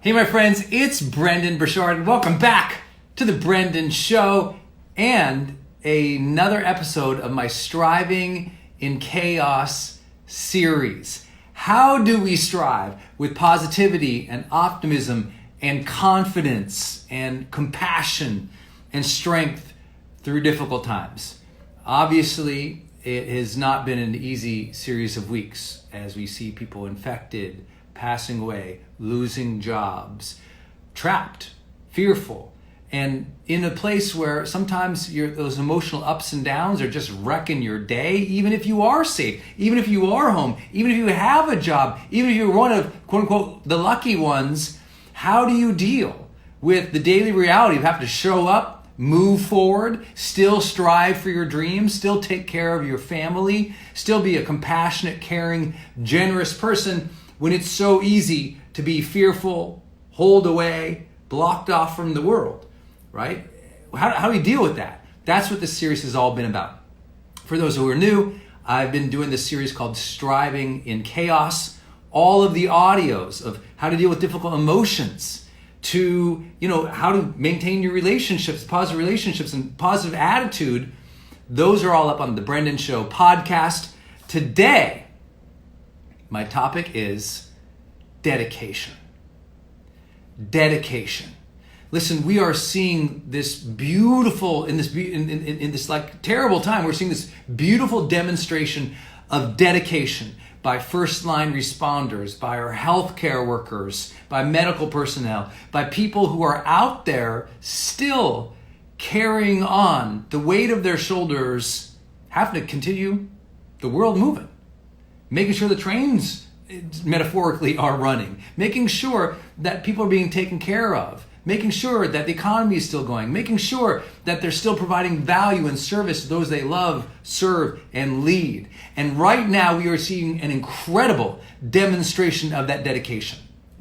Hey my friends, it's Brendon Burchard and welcome back to the Brendon Show and another episode of my Striving in Chaos series. How do we strive with positivity and optimism and confidence and compassion and strength through difficult times? Obviously, it has not been an easy series of weeks as we see people infected, passing away, losing jobs, trapped, fearful, and in a place where sometimes those emotional ups and downs are just wrecking your day, even if you are safe, even if you are home, even if you have a job, even if you're one of, quote unquote, the lucky ones. How do you deal with the daily reality of having to show up, move forward, still strive for your dreams, still take care of your family, still be a compassionate, caring, generous person when it's so easy to be fearful, hold away, blocked off from the world, right? How do we deal with that? That's what this series has all been about. For those who are new, I've been doing this series called Striving in Chaos. All of the audios of how to deal with difficult emotions, to how to maintain your relationships, positive relationships and positive attitude. Those are all up on the Brendon Show podcast. Today, my topic is dedication. Dedication. Listen, we are seeing this beautiful, in this like terrible time, we're seeing this beautiful demonstration of dedication by first line responders, by our healthcare workers, by medical personnel, by people who are out there still carrying on the weight of their shoulders, having to continue the world moving, making sure the trains metaphorically are running, making sure that people are being taken care of, making sure that the economy is still going, making sure that they're still providing value and service to those they love, serve, and lead. And right now we are seeing an incredible demonstration of that dedication.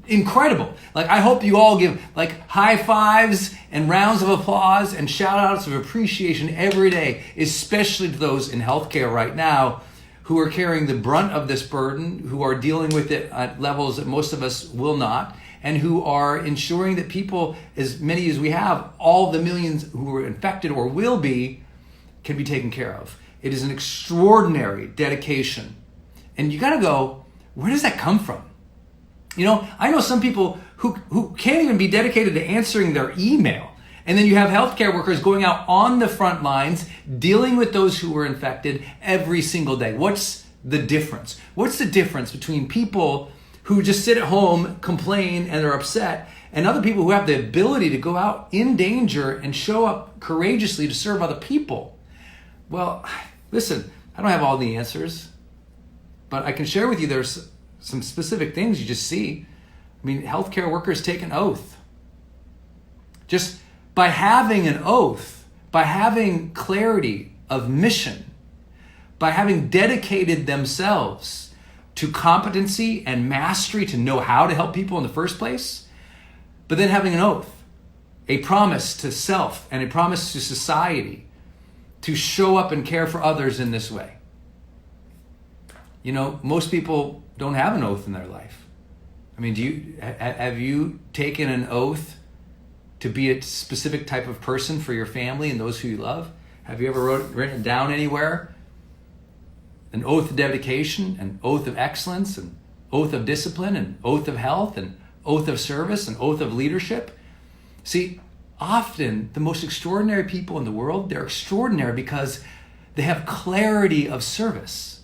Incredible. Like, I hope you all give like high fives and rounds of applause and shout outs of appreciation every day, especially to those in healthcare right now who are carrying the brunt of this burden, who are dealing with it at levels that most of us will not, and who are ensuring that people, as many as we have, all the millions who are infected or will be, can be taken care of. It is an extraordinary dedication. And you gotta go, where does that come from? I know some people who can't even be dedicated to answering their email. And then you have healthcare workers going out on the front lines, dealing with those who are infected every single day. What's the difference? What's the difference between people who just sit at home, complain, and are upset, and other people who have the ability to go out in danger and show up courageously to serve other people? Well, listen, I don't have all the answers, but I can share with you there's some specific things you just see. I mean, healthcare workers take an oath. Just by having an oath, by having clarity of mission, by having dedicated themselves to competency and mastery to know how to help people in the first place, but then having an oath, a promise to self and a promise to society to show up and care for others in this way. Most people don't have an oath in their life. I mean, have you taken an oath to be a specific type of person for your family and those who you love? Have you ever written it down anywhere? An oath of dedication, an oath of excellence, an oath of discipline, an oath of health, an oath of service, an oath of leadership. See, often the most extraordinary people in the world, they're extraordinary because they have clarity of service.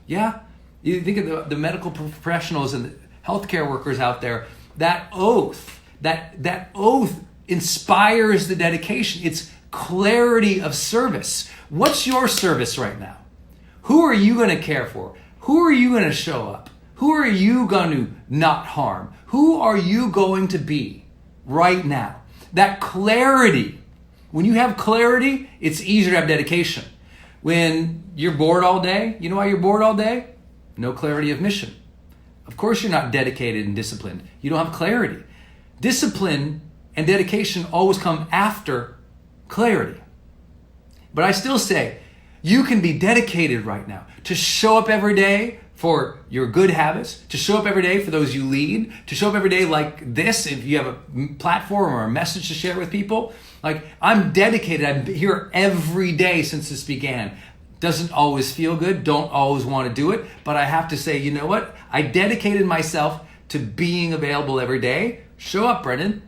Yeah? You think of the medical professionals and the healthcare workers out there, that oath inspires the dedication. It's clarity of service. What's your service right now? Who are you going to care for? Who are you going to show up? Who are you going to not harm? Who are you going to be right now? That clarity. When you have clarity, it's easier to have dedication. When you're bored all day, you know why you're bored all day? No clarity of mission. Of course you're not dedicated and disciplined. You don't have clarity. Discipline and dedication always come after clarity. But I still say, You can be dedicated right now to show up every day for your good habits, to show up every day for those you lead, to show up every day like this if you have a platform or a message to share with people. Like, I'm dedicated. I'm here every day since this began. Doesn't always feel good, don't always want to do it, but I have to say, you know what? I dedicated myself to being available every day. Show up, Brendon.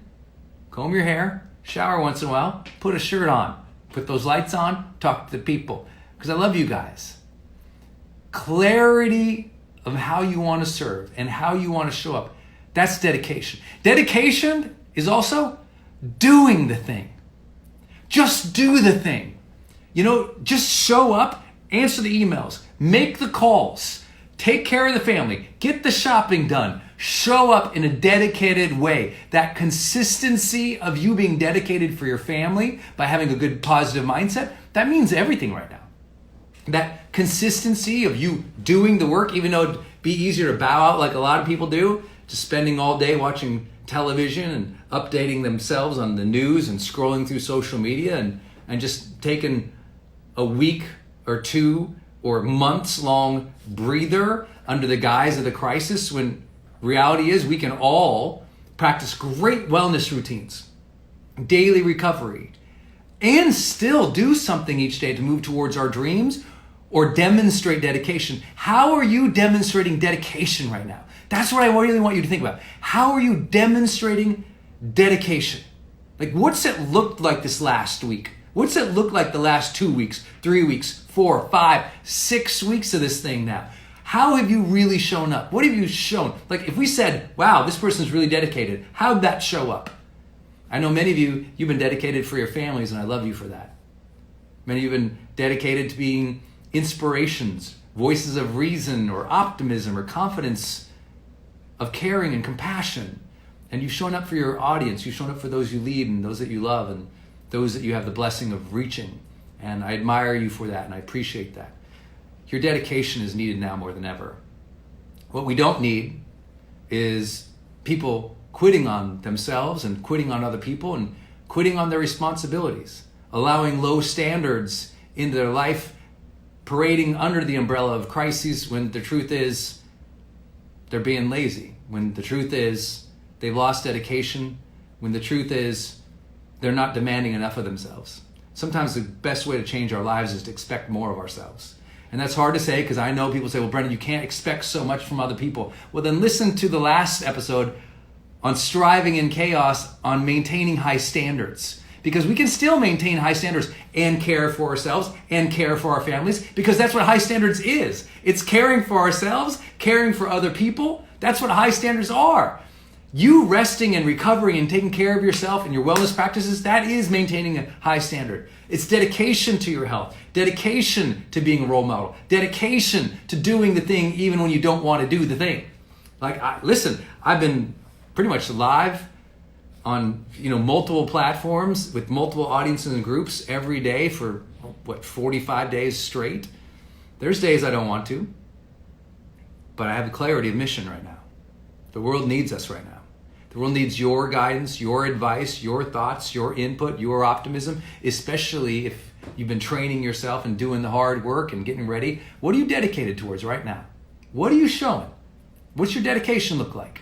Comb your hair, shower once in a while, put a shirt on, put those lights on, talk to the people. Because I love you guys. Clarity of how you want to serve and how you want to show up. That's dedication. Dedication is also doing the thing. Just do the thing. Just show up, answer the emails, make the calls, take care of the family, get the shopping done, show up in a dedicated way. That consistency of you being dedicated for your family by having a good positive mindset, that means everything right now. That consistency of you doing the work, even though it'd be easier to bow out like a lot of people do, just spending all day watching television and updating themselves on the news and scrolling through social media and just taking a week or two or months long breather under the guise of the crisis, when reality is we can all practice great wellness routines, daily recovery, and still do something each day to move towards our dreams or demonstrate dedication. How are you demonstrating dedication right now? That's what I really want you to think about. How are you demonstrating dedication? Like, what's it looked like this last week? What's it look like the last 2 weeks, 3 weeks, 4, 5, 6 weeks of this thing now? How have you really shown up? What have you shown? Like, if we said, wow, this person's really dedicated, how'd that show up? I know many of you, you've been dedicated for your families, and I love you for that. Many of you have been dedicated to being inspirations, voices of reason or optimism or confidence, of caring and compassion. And you've shown up for your audience. You've shown up for those you lead and those that you love and those that you have the blessing of reaching. And I admire you for that, and I appreciate that. Your dedication is needed now more than ever. What we don't need is people quitting on themselves and quitting on other people and quitting on their responsibilities, allowing low standards into their life, parading under the umbrella of crises when the truth is they're being lazy, when the truth is they've lost dedication, when the truth is they're not demanding enough of themselves. Sometimes the best way to change our lives is to expect more of ourselves. And that's hard to say because I know people say, well, Brendon, you can't expect so much from other people. Well, then listen to the last episode on striving in chaos, on maintaining high standards. Because we can still maintain high standards and care for ourselves and care for our families, because that's what high standards is. It's caring for ourselves, caring for other people. That's what high standards are. You resting and recovering and taking care of yourself and your wellness practices, that is maintaining a high standard. It's dedication to your health, dedication to being a role model, dedication to doing the thing even when you don't want to do the thing. Listen, I've been pretty much live on multiple platforms with multiple audiences and groups every day for 45 days straight. There's days I don't want to, but I have the clarity of mission right now. The world needs us right now. The world needs your guidance, your advice, your thoughts, your input, your optimism, especially if you've been training yourself and doing the hard work and getting ready. What are you dedicated towards right now? What are you showing? What's your dedication look like?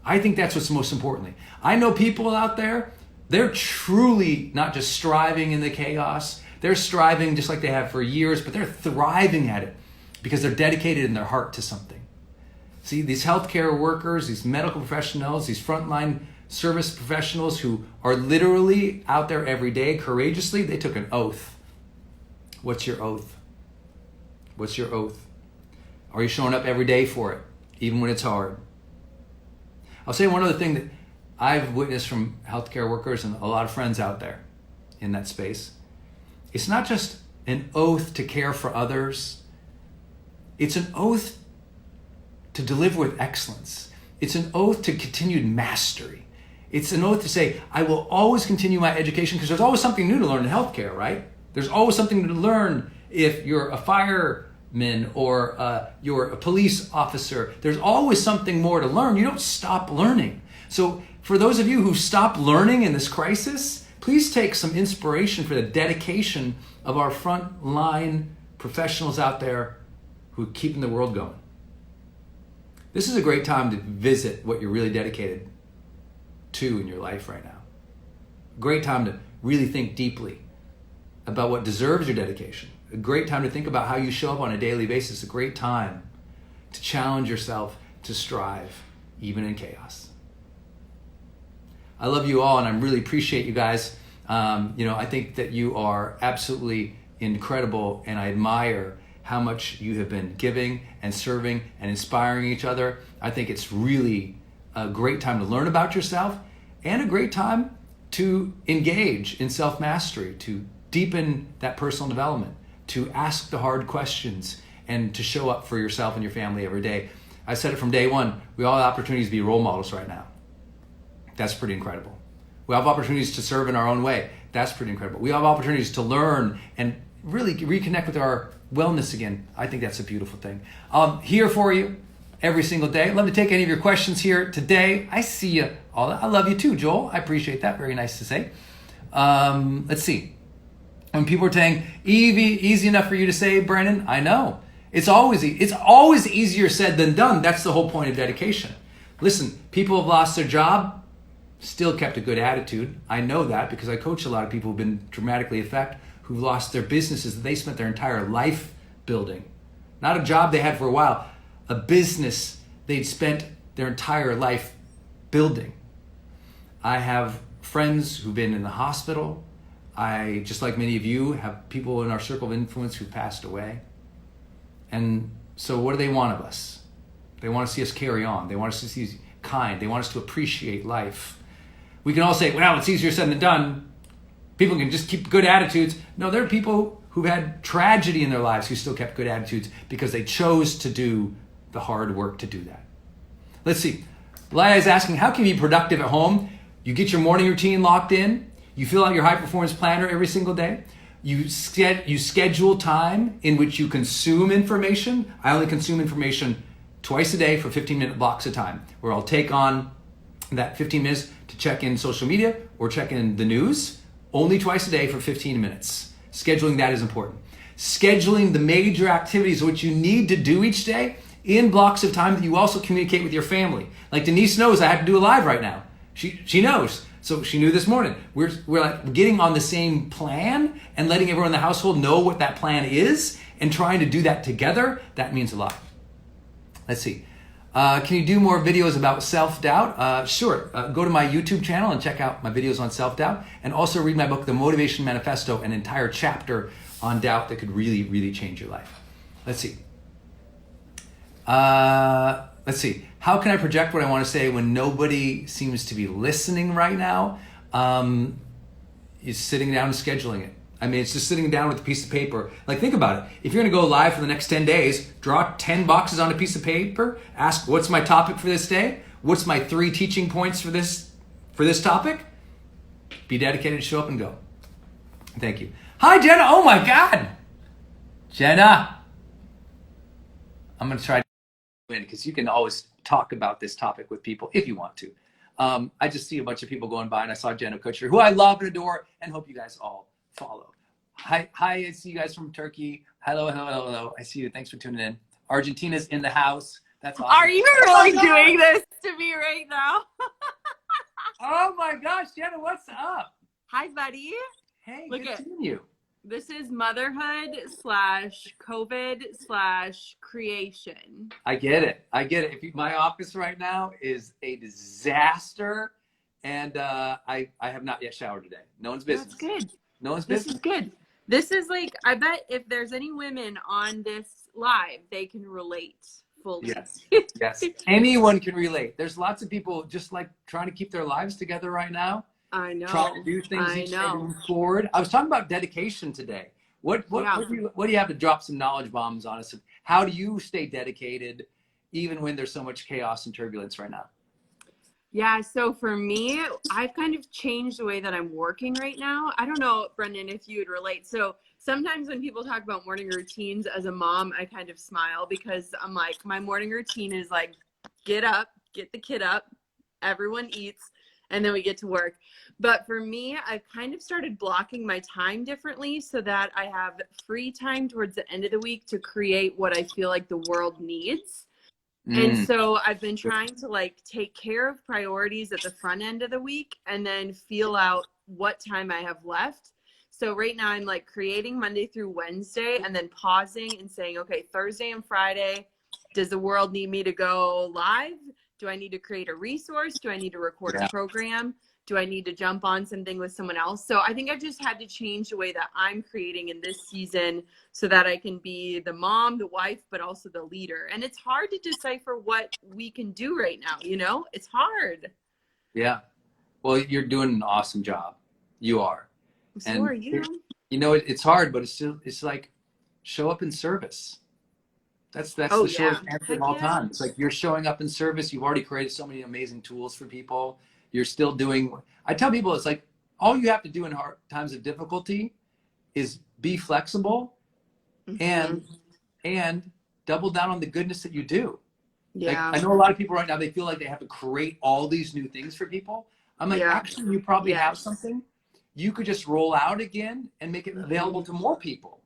I think that's what's most importantly. I know people out there, they're truly not just striving in the chaos. They're striving just like they have for years, but they're thriving at it because they're dedicated in their heart to something. See, these healthcare workers, these medical professionals, these frontline service professionals who are literally out there every day courageously, they took an oath. What's your oath? What's your oath? Are you showing up every day for it, even when it's hard? I'll say one other thing that I've witnessed from healthcare workers and a lot of friends out there in that space. It's not just an oath to care for others. It's an oath to deliver with excellence. It's an oath to continued mastery. It's an oath to say, I will always continue my education, because there's always something new to learn in healthcare, right? There's always something to learn if you're a fireman or you're a police officer. There's always something more to learn. You don't stop learning. So for those of you who stop learning in this crisis, please take some inspiration for the dedication of our frontline professionals out there who are keeping the world going. This is a great time to visit what you're really dedicated to in your life right now. A great time to really think deeply about what deserves your dedication. A great time to think about how you show up on a daily basis. A great time to challenge yourself to strive, even in chaos. I love you all, and I really appreciate you guys. I think that you are absolutely incredible, and I admire how much you have been giving and serving and inspiring each other. I think it's really a great time to learn about yourself and a great time to engage in self-mastery, to deepen that personal development, to ask the hard questions, and to show up for yourself and your family every day. I said it from day one, we all have opportunities to be role models right now. That's pretty incredible. We have opportunities to serve in our own way. That's pretty incredible. We have opportunities to learn and really reconnect with our wellness again. I think that's a beautiful thing. I'm here for you every single day. I'd love to take any of your questions here today. I see you all. I love you too, Joel. I appreciate that. Very nice to say. Let's see. When people are saying, easy enough for you to say, Brendon, I know. It's always easier said than done. That's the whole point of dedication. Listen, people have lost their job, still kept a good attitude. I know that because I coach a lot of people who've been dramatically affected, who've lost their businesses that they spent their entire life building. Not a job they had for a while, a business they'd spent their entire life building. I have friends who've been in the hospital. I, just like many of you, have people in our circle of influence who passed away. And so what do they want of us? They want to see us carry on. They want us to see kind. They want us to appreciate life. We can all say, well, it's easier said than done. People can just keep good attitudes. No, there are people who've had tragedy in their lives who still kept good attitudes because they chose to do the hard work to do that. Let's see. Laia is asking, how can you be productive at home? You get your morning routine locked in. You fill out your high performance planner every single day. You schedule time in which you consume information. I only consume information twice a day for 15-minute blocks of time, where I'll take on that 15 minutes to check in social media or check in the news. Only twice a day for 15 minutes. Scheduling that is important. Scheduling the major activities which you need to do each day in blocks of time that you also communicate with your family. Like Denise knows I have to do a live right now. She knows. So she knew this morning. We're like getting on the same plan and letting everyone in the household know what that plan is and trying to do that together. That means a lot. Let's see. Can you do more videos about self-doubt? Sure. Go to my YouTube channel and check out my videos on self-doubt, and also read my book, The Motivation Manifesto, an entire chapter on doubt that could really, really change your life. Let's see. How can I project what I want to say when nobody seems to be listening right now? Is sitting down and scheduling it. I mean, it's just sitting down with a piece of paper. Like, think about it. If you're going to go live for the next 10 days, draw 10 boxes on a piece of paper. Ask, what's my topic for this day? What's my 3 teaching points for this topic? Be dedicated, show up, and go. Thank you. Hi, Jenna. Oh, my God. Jenna. I'm going to try to win because you can always talk about this topic with people if you want to. I just see a bunch of people going by, and I saw Jenna Kutcher, who I love and adore, and hope you guys all follow. Hi, I see you guys from Turkey. Hello. I see you. Thanks for tuning in. Argentina's in the house. That's awesome. Are you really doing this to me right now? Oh my gosh, Jenna, what's up? Hi, buddy. Hey, good seeing you. This is motherhood / COVID / creation. I get it. My office right now is a disaster, and I have not yet showered today. No one's business. That's good. No one's business. This is good. This is like, I bet if there's any women on this live, they can relate fully. Yes. Anyone can relate. There's lots of people just like trying to keep their lives together right now. I know. Trying to do things each day to move forward. I was talking about dedication today. What do you have to drop some knowledge bombs on us? How do you stay dedicated even when there's so much chaos and turbulence right now? Yeah, so for me, I've kind of changed the way that I'm working right now. I don't know, Brendon, if you would relate. So sometimes when people talk about morning routines, as a mom, I kind of smile because I'm like, my morning routine is like, get up, get the kid up, everyone eats, and then we get to work. But for me, I've kind of started blocking my time differently so that I have free time towards the end of the week to create what I feel like the world needs. And so I've been trying to like take care of priorities at the front end of the week and then feel out what time I have left. So right now I'm like creating Monday through Wednesday and then pausing and saying, okay, Thursday and Friday, does the world need me to go live? Do I need to create a resource? Do I need to record a program? Do I need to jump on something with someone else? So I think I've just had to change the way that I'm creating in this season so that I can be the mom, the wife, but also the leader. And it's hard to decipher what we can do right now. You know, it's hard. Yeah. Well, you're doing an awesome job. You are. So are you. You know, it's hard, but it's like show up in service. That's the short answer of all time. It's like you're showing up in service. You've already created so many amazing tools for people. You're still doing, I tell people, it's like all you have to do in hard times of difficulty is be flexible and double down on the goodness that you do. Yeah. Like, I know a lot of people right now, they feel like they have to create all these new things for people. I'm like, actually, you probably have something. You could just roll out again and make it available to more people.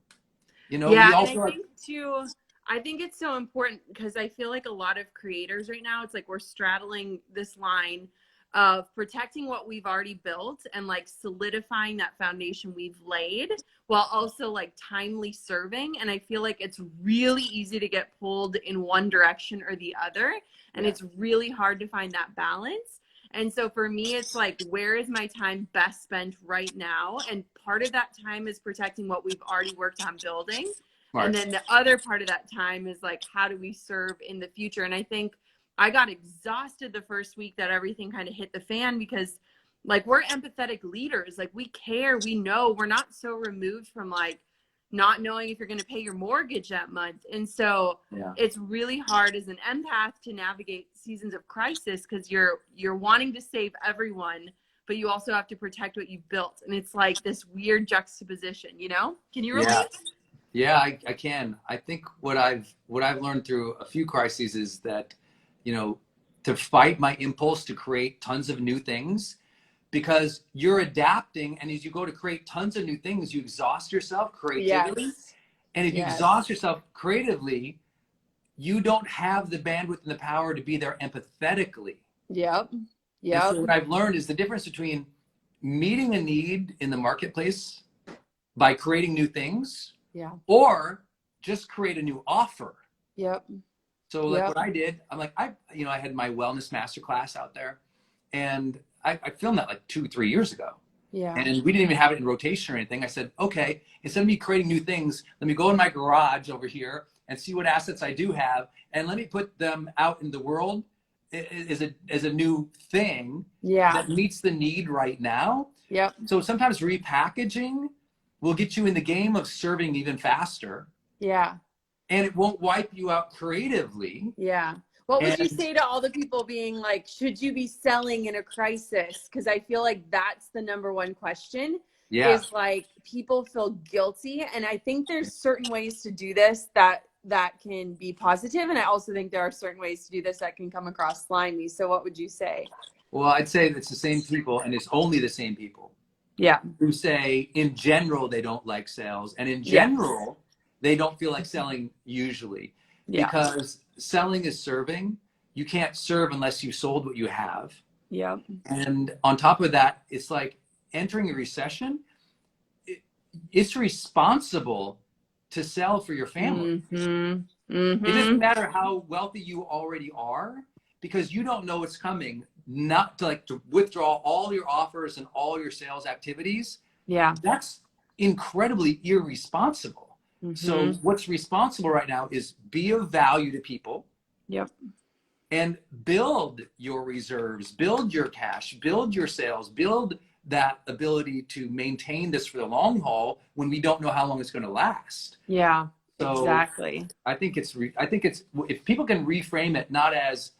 You know, and I think too, I think it's so important because I feel like a lot of creators right now, it's like we're straddling this line of protecting what we've already built and like solidifying that foundation we've laid while also like timely serving. And I feel like it's really easy to get pulled in one direction or the other. And it's really hard to find that balance. And so for me, it's like, where is my time best spent right now? And part of that time is protecting what we've already worked on building. Smart. And then the other part of that time is like, how do we serve in the future? And I think I got exhausted the first week that everything kind of hit the fan because like we're empathetic leaders. Like we care, we know, we're not so removed from like not knowing if you're going to pay your mortgage that month. And so it's really hard as an empath to navigate seasons of crisis because you're wanting to save everyone, but you also have to protect what you've built. And it's like this weird juxtaposition, you know? Can you relate? Yeah, I can. I think what I've learned through a few crises is that, you know, to fight my impulse to create tons of new things, because you're adapting, and as you go to create tons of new things, you exhaust yourself creatively. And if you exhaust yourself creatively, you don't have the bandwidth and the power to be there empathetically. And so what I've learned is the difference between meeting a need in the marketplace by creating new things or just create a new offer. So like what I did, I'm like, I had my wellness masterclass out there, and I filmed that like 2-3 years ago. And we didn't even have it in rotation or anything. I said, okay, instead of me creating new things, let me go in my garage over here and see what assets I do have, and let me put them out in the world as a new thing that meets the need right now. So sometimes repackaging will get you in the game of serving even faster. And it won't wipe you out creatively. What would you say to all the people being like, should you be selling in a crisis? Because I feel like that's the number one question is like people feel guilty. And I think there's certain ways to do this that can be positive. And I also think there are certain ways to do this that can come across slimy. So what would you say? Well, I'd say it's the same people, and it's only the same people who say in general they don't like sales, and in general they don't feel like selling usually. Because selling is serving. You can't serve unless you sold what you have. And on top of that, it's like entering a recession. It's responsible to sell for your family. It doesn't matter how wealthy you already are, because you don't know what's coming. Not to withdraw all your offers and all your sales activities. That's incredibly irresponsible. So what's responsible right now is be of value to people. And build your reserves, build your cash, build your sales, build that ability to maintain this for the long haul when we don't know how long it's going to last. So exactly. I think it's if people can reframe it not as,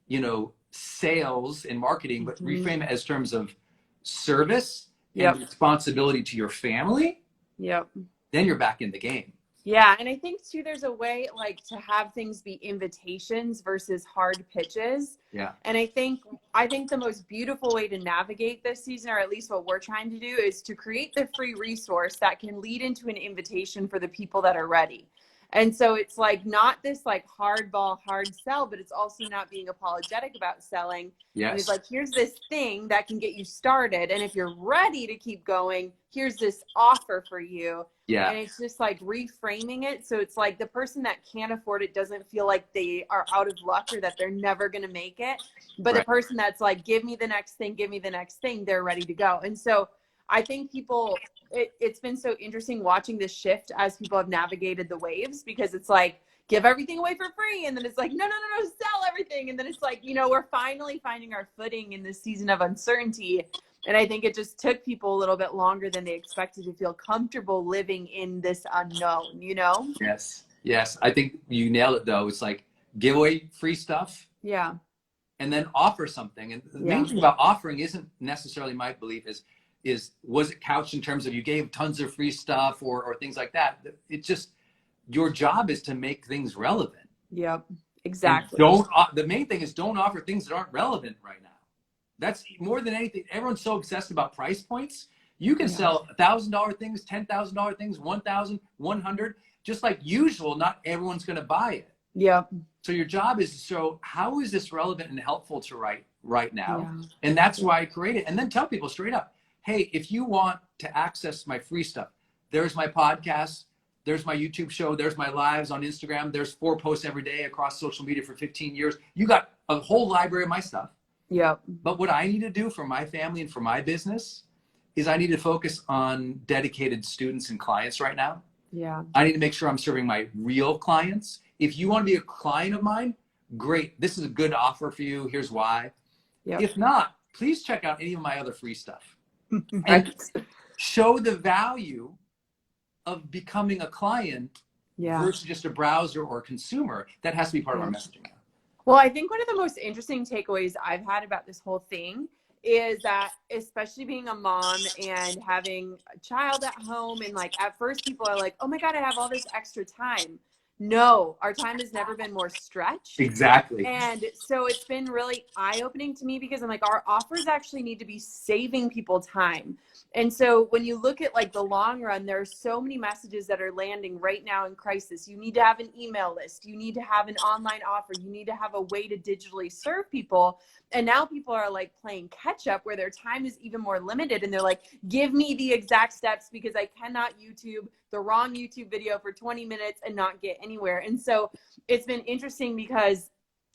you know, sales and marketing, but reframe it as terms of service and responsibility to your family. Then you're back in the game. Yeah. And I think too, there's a way like to have things be invitations versus hard pitches. Yeah. And I think the most beautiful way to navigate this season, or at least what we're trying to do, is to create the free resource that can lead into an invitation for the people that are ready. And so it's like not this like hardball hard sell, but it's also not being apologetic about selling. And it's Yes. like, here's this thing that can get you started. And if you're ready to keep going, here's this offer for you. Yeah. And it's just like reframing it. So it's like the person that can't afford it doesn't feel like they are out of luck or that they're never going to make it. But the Right. person that's like, give me the next thing, give me the next thing, they're ready to go. And so I think it's been so interesting watching this shift as people have navigated the waves, because it's like, give everything away for free. And then it's like, no, sell everything. And then it's like, we're finally finding our footing in this season of uncertainty. And I think it just took people a little bit longer than they expected to feel comfortable living in this unknown, Yes. Yes. I think you nailed it though. It's like give away free stuff. Yeah. And then offer something. And the main Yeah. thing about offering isn't necessarily, my belief is was it couched in terms of you gave tons of free stuff or things like that? It's just your job is to make things relevant. Yep. Exactly. The main thing is don't offer things that aren't relevant right now. That's more than anything. Everyone's so obsessed about price points. You can sell $1,000 things, $10,000 things, 1,000, 100, just like usual. Not everyone's going to buy it. Yep. So your job is to show how is this relevant and helpful to right now. Yeah. And that's why I create it. And then tell people straight up, hey, if you want to access my free stuff, there's my podcast, there's my YouTube show, there's my lives on Instagram, there's 4 posts every day across social media for 15 years. You got a whole library of my stuff. Yep. But what I need to do for my family and for my business is I need to focus on dedicated students and clients right now. Yeah. I need to make sure I'm serving my real clients. If you want to be a client of mine, great. This is a good offer for you. Here's why. Yep. If not, please check out any of my other free stuff. Right. And show the value of becoming a client versus just a browser or a consumer. That has to be part of our messaging now. Well, I think one of the most interesting takeaways I've had about this whole thing is that, especially being a mom and having a child at home, and like at first people are like, oh my God, I have all this extra time. No, our time has never been more stretched. Exactly. And so it's been really eye-opening to me, because I'm like, our offers actually need to be saving people time. And so when you look at like the long run, there are so many messages that are landing right now in crisis. You need to have an email list. You need to have an online offer. You need to have a way to digitally serve people. And now people are like playing catch up, where their time is even more limited. And they're like, give me the exact steps, because I cannot YouTube the wrong YouTube video for 20 minutes and not get anywhere. And so it's been interesting, because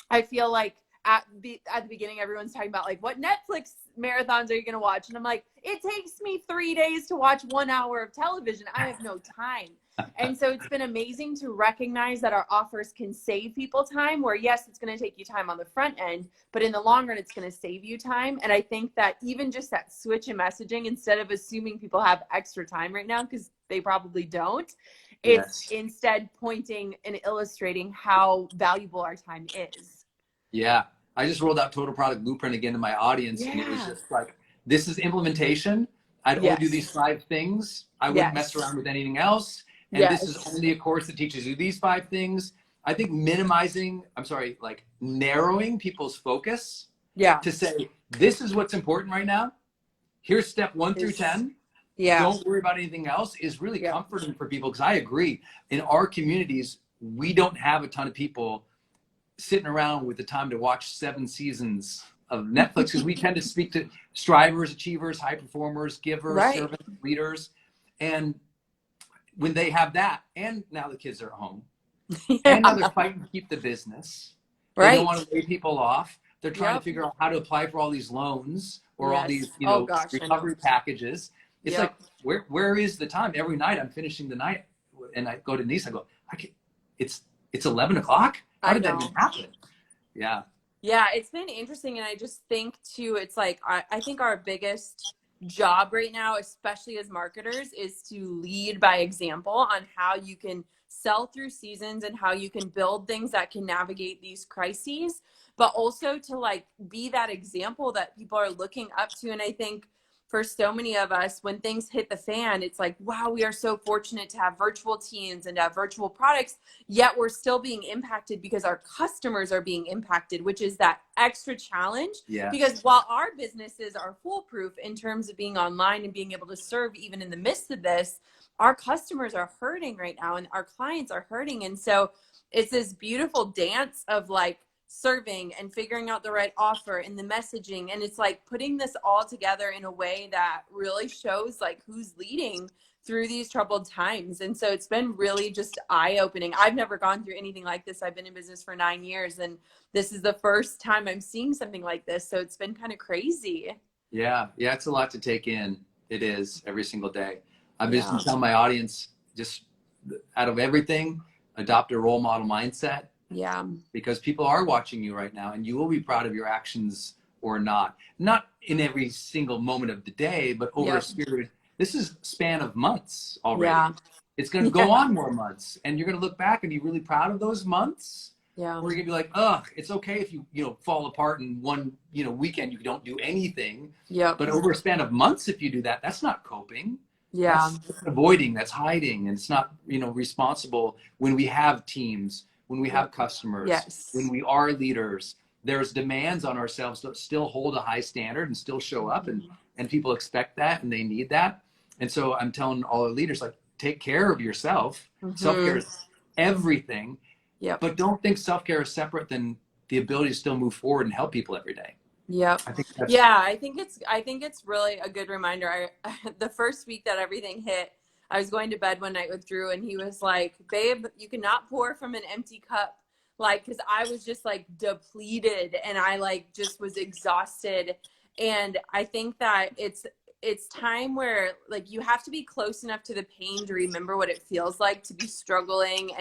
I feel like at the beginning, everyone's talking about like, what Netflix marathons are you going to watch? And I'm like, it takes me 3 days to watch 1 hour of television. I have no time. And so it's been amazing to recognize that our offers can save people time, where yes, it's going to take you time on the front end, but in the long run, it's going to save you time. And I think that even just that switch in messaging, instead of assuming people have extra time right now, because they probably don't, it's instead pointing and illustrating how valuable our time is. Yeah. I just rolled out Total Product Blueprint again to my audience. And it was just like, this is implementation. I'd only do these 5 things. I wouldn't mess around with anything else. And this is only a course that teaches you these 5 things. I think narrowing people's focus to say, this is what's important right now. Here's step 1 through 10. Don't worry about anything else is really comforting for people. Because I agree, in our communities, we don't have a ton of people sitting around with the time to watch 7 seasons of Netflix, because we tend to speak to strivers, achievers, high performers, givers, servants, leaders. And when they have that, and now the kids are at home, and now they're fighting to keep the business, they don't want to lay people off. They're trying to figure out how to apply for all these loans or all these, recovery packages. It's like, where is the time? Every night I'm finishing the night, and I go to Denise, I go, it's 11 o'clock? How did that even happen? Yeah. Yeah, it's been interesting. And I just think too, it's like, I think our biggest job right now, especially as marketers, is to lead by example on how you can sell through seasons and how you can build things that can navigate these crises, but also to like be that example that people are looking up to. And I think for so many of us, when things hit the fan, it's like, wow, we are so fortunate to have virtual teams and to have virtual products, yet we're still being impacted because our customers are being impacted, which is that extra challenge. Yes. Because while our businesses are foolproof in terms of being online and being able to serve even in the midst of this, our customers are hurting right now and our clients are hurting. And so it's this beautiful dance of like serving and figuring out the right offer and the messaging. And it's like putting this all together in a way that really shows like who's leading through these troubled times. And so it's been really just eye-opening. I've never gone through anything like this. I've been in business for 9 years, and this is the first time I'm seeing something like this. So it's been kind of crazy. Yeah. It's a lot to take in. It is, every single day. I've just telling my audience, just out of everything, adopt a role model mindset. Yeah. Because people are watching you right now, and you will be proud of your actions or not. Not in every single moment of the day, but over a period. This is a span of months already. Yeah. It's going to go on more months, and you're going to look back and be really proud of those months. Yeah. Or you're going to be like, ugh, it's okay if you fall apart in one, weekend, you don't do anything. Yeah. But over a span of months, if you do that, that's not coping. Yeah. That's avoiding, that's hiding, and it's not, responsible when we have teams, when we have customers, when we are leaders. There's demands on ourselves to still hold a high standard and still show up, and people expect that and they need that. And so I'm telling all our leaders, like, take care of yourself. Self-care is everything. Yeah. But don't think self-care is separate than the ability to still move forward and help people every day. Yep. I think it's really a good reminder. The first week that everything hit, I was going to bed one night with Drew, and he was like, babe, you cannot pour from an empty cup. Like, cause I was just like depleted, and I like just was exhausted. And I think that it's time where like you have to be close enough to the pain to remember what it feels like to be struggling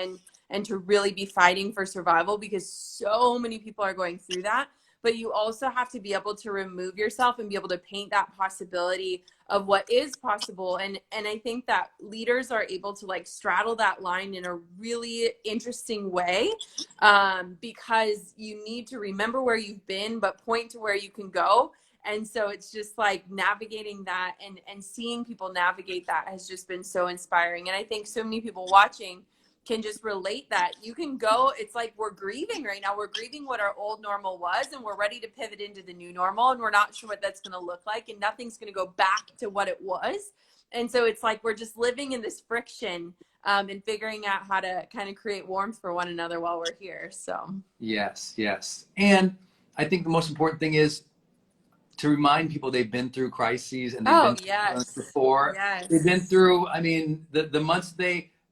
and to really be fighting for survival, because so many people are going through that. But you also have to be able to remove yourself and be able to paint that possibility of what is possible. And I think that leaders are able to like straddle that line in a really interesting way, because you need to remember where you've been, but point to where you can go. And so it's just like navigating that and seeing people navigate that has just been so inspiring. And I think so many people watching can just relate that. You can go, it's like we're grieving right now. We're grieving what our old normal was, and we're ready to pivot into the new normal, and we're not sure what that's going to look like, and nothing's going to go back to what it was. And so it's like we're just living in this friction, and figuring out how to kind of create warmth for one another while we're here. So yes. And I think the most important thing is to remind people they've been through crises, and they've been through before. Yes. They've been through,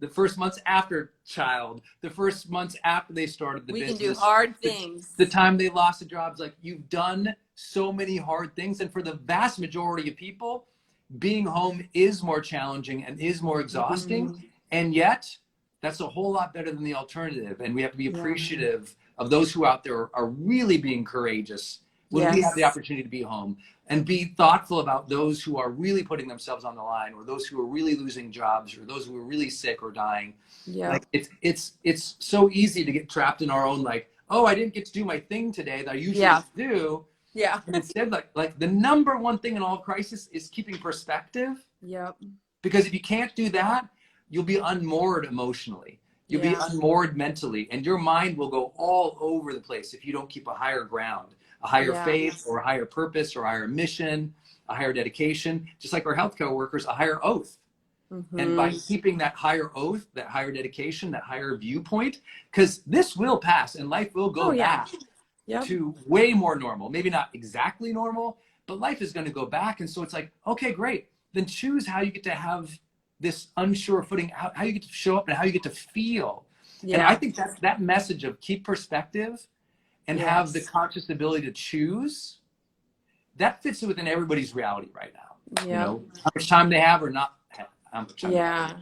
the first months after child, the first months after they started the business. We can do hard things. The time they lost their jobs. Like, you've done so many hard things. And for the vast majority of people, being home is more challenging and is more exhausting. And yet, that's a whole lot better than the alternative. And we have to be appreciative of those who out there are really being courageous when we have the opportunity to be home, and be thoughtful about those who are really putting themselves on the line, or those who are really losing jobs, or those who are really sick or dying. Yeah. Like, it's so easy to get trapped in our own, like, oh, I didn't get to do my thing today that I usually do. Yeah. And instead, like the number one thing in all crisis is keeping perspective. Yep. Because if you can't do that, you'll be unmoored emotionally. You'll be unmoored mentally, and your mind will go all over the place if you don't keep a higher ground, a higher faith, or a higher purpose, or a higher mission, a higher dedication, just like our healthcare workers, a higher oath. And by keeping that higher oath, that higher dedication, that higher viewpoint, because this will pass and life will go back to way more normal. Maybe not exactly normal, but life is going to go back. And so it's like, okay, great. Then choose how you get to have this unsure footing, how you get to show up and how you get to feel. And I think that's that message of keep perspective and have the conscious ability to choose, that fits within everybody's reality right now. How much time they have or not have, how much time they have.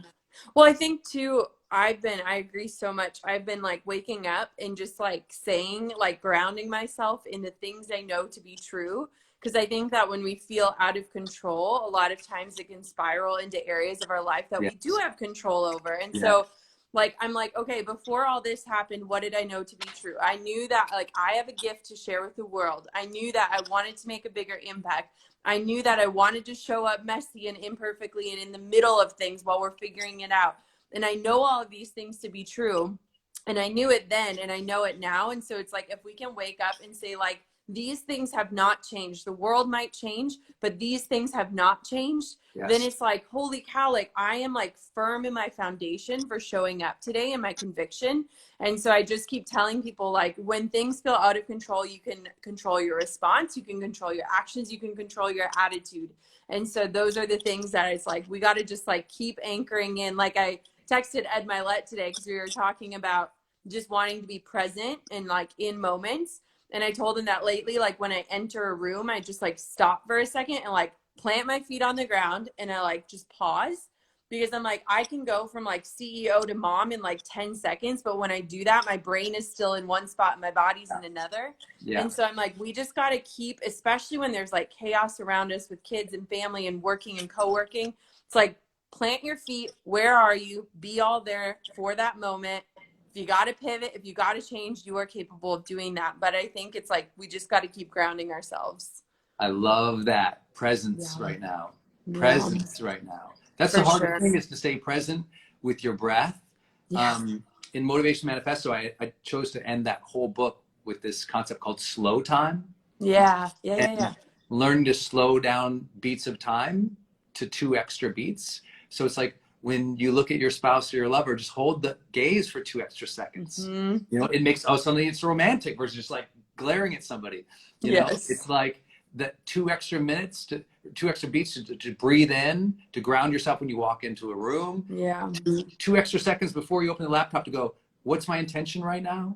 Well, I think too, I agree so much. I've been like waking up and just like saying, like grounding myself in the things I know to be true. Because I think that when we feel out of control, a lot of times it can spiral into areas of our life that we do have control over. And so Like, I'm like, okay, before all this happened, what did I know to be true? I knew that, like, I have a gift to share with the world. I knew that I wanted to make a bigger impact. I knew that I wanted to show up messy and imperfectly and in the middle of things while we're figuring it out. And I know all of these things to be true. And I knew it then, and I know it now. And so it's like, if we can wake up and say, like, these things have not changed. The world might change, but these things have not changed. Yes. Then it's like, holy cow, like, I am like firm in my foundation for showing up today and my conviction. And so I just keep telling people, like, when things feel out of control, you can control your response, you can control your actions, you can control your attitude. And so those are the things that it's like, we got to just like keep anchoring in. Like, I texted Ed Milet today because we were talking about just wanting to be present and like in moments. And I told him that lately, like, when I enter a room, I just like stop for a second and like plant my feet on the ground and I like just pause, because I'm like, I can go from like CEO to mom in like 10 seconds. But when I do that, my brain is still in one spot and my body's in another. Yeah. And so I'm like, we just got to keep, especially when there's like chaos around us with kids and family and working and co-working. It's like, plant your feet. Where are you? Be all there for that moment. If you got to pivot, if you got to change, you are capable of doing that. But I think it's like, we just got to keep grounding ourselves. I love that. Presence right now. Presence right now. That's the hardest thing, is to stay present with your breath. Yeah. In Motivation Manifesto, I chose to end that whole book with this concept called slow time. Yeah. Learn to slow down beats of time to 2 extra beats. So it's like, when you look at your spouse or your lover, just hold the gaze for 2 extra seconds. Mm-hmm. You know, it makes, suddenly it's romantic versus just like glaring at somebody. You know, it's like that 2 extra minutes to 2 extra beats to breathe in, to ground yourself when you walk into a room. Yeah. 2 extra seconds before you open the laptop to go, what's my intention right now?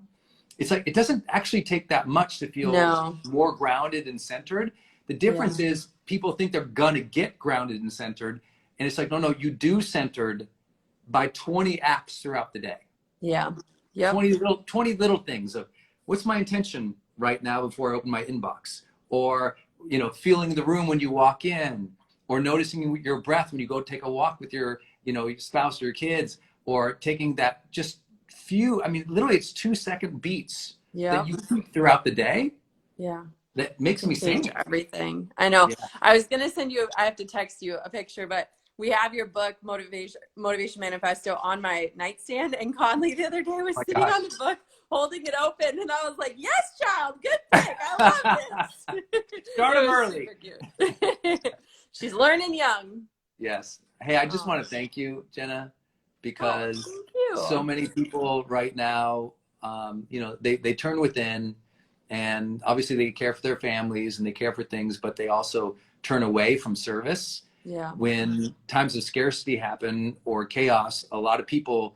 It's like, it doesn't actually take that much to feel more grounded and centered. The difference is people think they're gonna get grounded and centered. And it's like, no, you do centered by 20 acts throughout the day. Yeah. Yeah. 20 little things of, what's my intention right now before I open my inbox? Or, you know, feeling the room when you walk in, or noticing your breath when you go take a walk with your, you know, your spouse or your kids, or taking that just few, I mean, literally it's 2-second beats that you keep throughout the day. Yeah. That makes me change everything. I know. Yeah. I was going to send you, I have to text you a picture, but we have your book, Motivation Manifesto, on my nightstand. And Conley the other day was sitting on the book, holding it open. And I was like, yes, child, good pick. I love this. Start them early. She's learning young. Yes. Hey, I just want to thank you, Jenna, because so many people right now, you know, they turn within, and obviously they care for their families and they care for things, but they also turn away from service. Yeah. When times of scarcity happen or chaos, a lot of people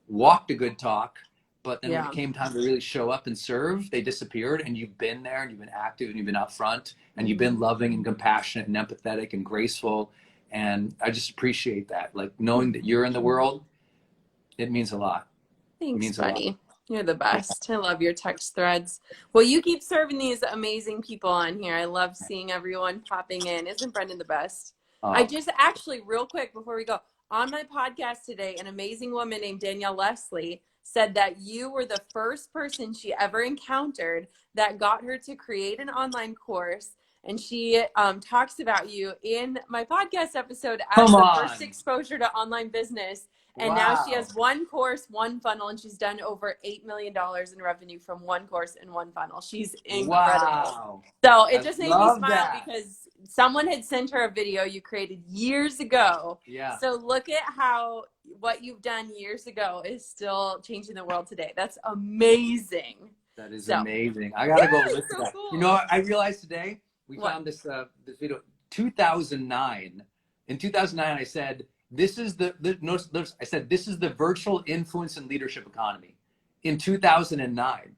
walked a good talk, but then when it came time to really show up and serve, they disappeared. And you've been there, and you've been active, and you've been up front, and you've been loving and compassionate and empathetic and graceful. And I just appreciate that. Like, knowing that you're in the world, it means a lot. Thanks, buddy. You're the best. I love your text threads. Well, you keep serving these amazing people on here. I love seeing everyone popping in. Isn't Brendon the best? I just actually, real quick before we go, on my podcast today, an amazing woman named Danielle Leslie said that you were the first person she ever encountered that got her to create an online course. And she talks about you in my podcast episode as the first exposure to online business. And now she has one course, one funnel, and she's done over $8 million in revenue from one course and one funnel. She's incredible. So it just made me smile because someone had sent her a video you created years ago. Yeah. So look at how what you've done years ago is still changing the world today. That's amazing. That is amazing. I gotta go listen to that. Cool. You know what I realized today? We found this video, 2009. In 2009, I said, this is I said, this is the virtual influence and leadership economy. In 2009,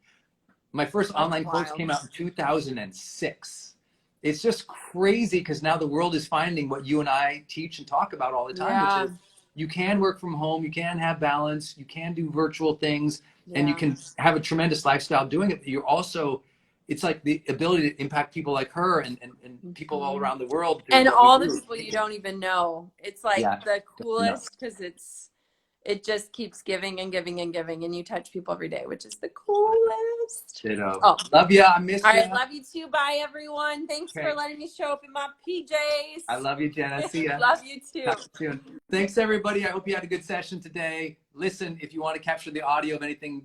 my first online course came out in 2006. It's just crazy because now the world is finding what you and I teach and talk about all the time, which is you can work from home, you can have balance, you can do virtual things, and you can have a tremendous lifestyle doing it. You're also, it's like the ability to impact people like her and people all around the world. And all the people you don't even know. It's like the coolest because it just keeps giving and giving and giving, and you touch people every day, which is the coolest. Ditto. Oh, Love ya. I miss all ya. right, love you too. Bye, everyone. Thanks for letting me show up in my PJs. I love you, Jenna. See ya. Love you too. Talk to you soon. Thanks, everybody. I hope you had a good session today. Listen, if you want to capture the audio of anything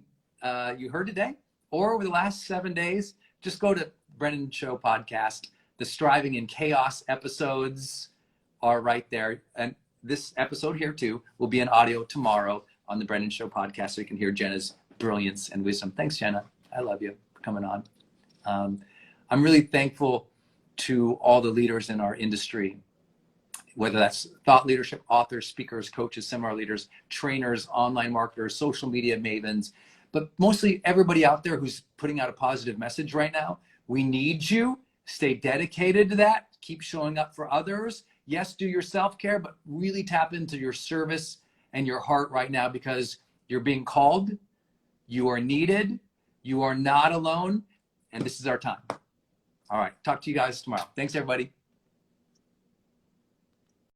you heard today or over the last 7 days, just go to Brendon Show Podcast. The Striving in Chaos episodes are right there. And this episode here, too, will be in audio tomorrow on the Brendon Show Podcast, so you can hear Jenna's brilliance and wisdom. Thanks, Jenna. I love you for coming on. I'm really thankful to all the leaders in our industry, whether that's thought leadership, authors, speakers, coaches, seminar leaders, trainers, online marketers, social media mavens, but mostly everybody out there who's putting out a positive message right now. We need you. Stay dedicated to that. Keep showing up for others. Yes, do your self-care, but really tap into your service and your heart right now, because you're being called, you are needed, you are not alone, and this is our time. All right, talk to you guys tomorrow. Thanks, everybody.